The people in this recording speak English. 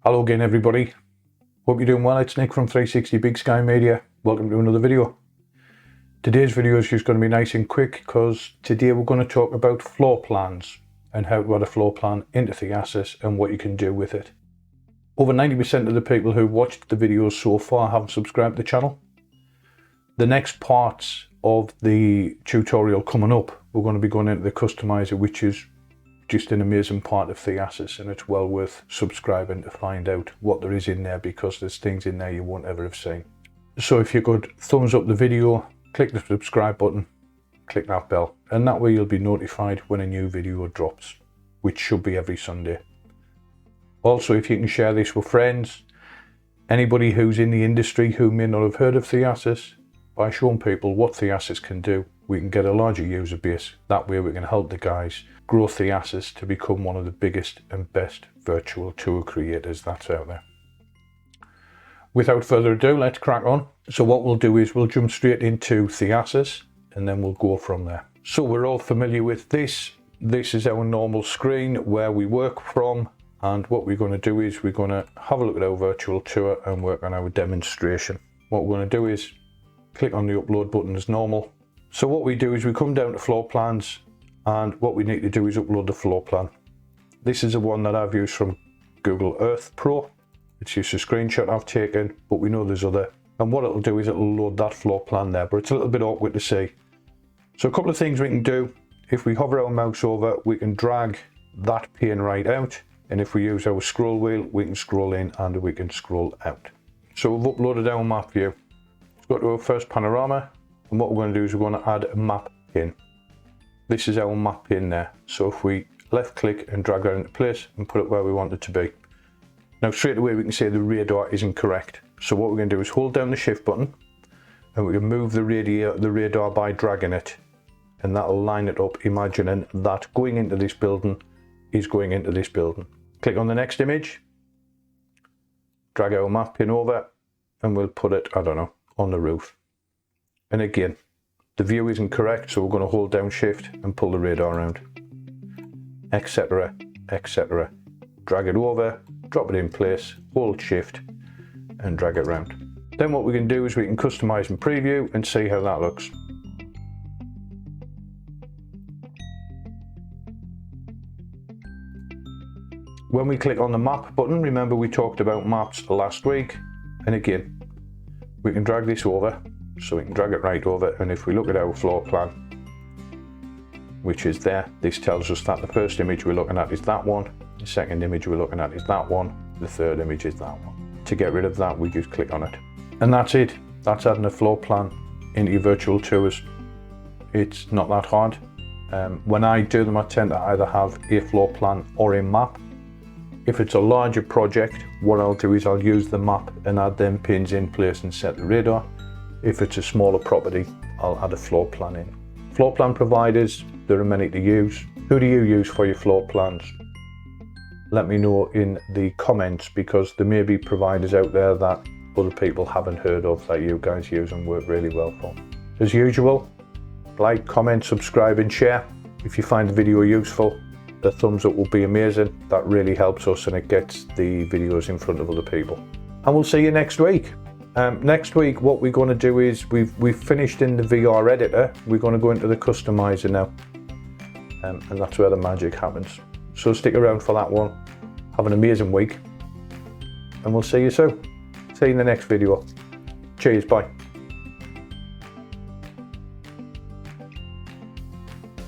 Hello again everybody, hope you're doing well. It's Nick from 360 Big Sky Media. Welcome to another video. Today's video is just going to be nice and quick because today we're going to talk about floor plans and how to add a floor plan into Theasys and what you can do with it. Over 90% of the people who watched the videos so far haven't subscribed to the channel. The next parts of the tutorial coming up, we're going to be going into the customizer, which is just an amazing part of Theasys, and it's well worth subscribing to find out what there is in there, because there's things in there you won't ever have seen. So if you could thumbs up the video, click the subscribe button, click that bell, and that way you'll be notified when a new video drops, which should be every Sunday. Also, if you can share this with friends, anybody who's in the industry who may not have heard of Theasys, by showing people what Theasys can do, we can get a larger user base. That way we can help the guys grow Theasys to become one of the biggest and best virtual tour creators that's out there. Without further ado, let's crack on. So what we'll do is we'll jump straight into Theasys and then we'll go from there. So we're all familiar with this. This is our normal screen where we work from, and what we're going to do is we're going to have a look at our virtual tour and work on our demonstration. What we're going to do is click on the upload button as normal. So what we do is we come down to floor plans, and what we need to do is upload the floor plan. This is the one that I've used from Google Earth Pro. It's just a screenshot I've taken, but we know there's other. And what it'll do is it'll load that floor plan there, but it's a little bit awkward to see. So a couple of things we can do. If we hover our mouse over, we can drag that pane right out. And if we use our scroll wheel, we can scroll in and we can scroll out. So we've uploaded our map view. Let's go to our first panorama. And what we're going to do is we're going to add a map pin. This is our map pin there. So if we left click and drag that into place and put it where we want it to be. Now straight away we can say the radar isn't correct. So what we're going to do is hold down the shift button and we can move the radar by dragging it. And that'll line it up, imagining that going into this building is going into this building. Click on the next image, drag our map pin over, and we'll put it, I don't know, on the roof. And again, the view isn't correct, so we're going to hold down shift and pull the radar around, etc, etc. Drag it over, drop it in place, hold shift and drag it around. Then what we can do is we can customize and preview and see how that looks. When we click on the map button, remember we talked about maps last week, and again we can drag this over. So we can drag it right over, and if we look at our floor plan, which is there, this tells us that the first image we're looking at is that one, the second image we're looking at is that one, the third image is that one. To get rid of that, we just click on it. And that's it. That's adding a floor plan into your virtual tours. It's not that hard. When I do them, I tend to either have a floor plan or a map. If it's a larger project, what I'll do is I'll use the map and add them pins in place and set the radar. If it's a smaller property, I'll add a floor plan in. Floor plan providers, there are many to use. Who do you use for your floor plans? Let me know in the comments, because there may be providers out there that other people haven't heard of that you guys use and work really well for. As usual, like, comment, subscribe and share. If you find the video useful, the thumbs up will be amazing. That really helps us and it gets the videos in front of other people. And we'll see you next week. Next week what we're going to do is we've finished in the VR editor. We're going to go into the customizer now, and that's where the magic happens. So stick around for that one. Have an amazing week and we'll see you soon. See you in the next video. Cheers, bye.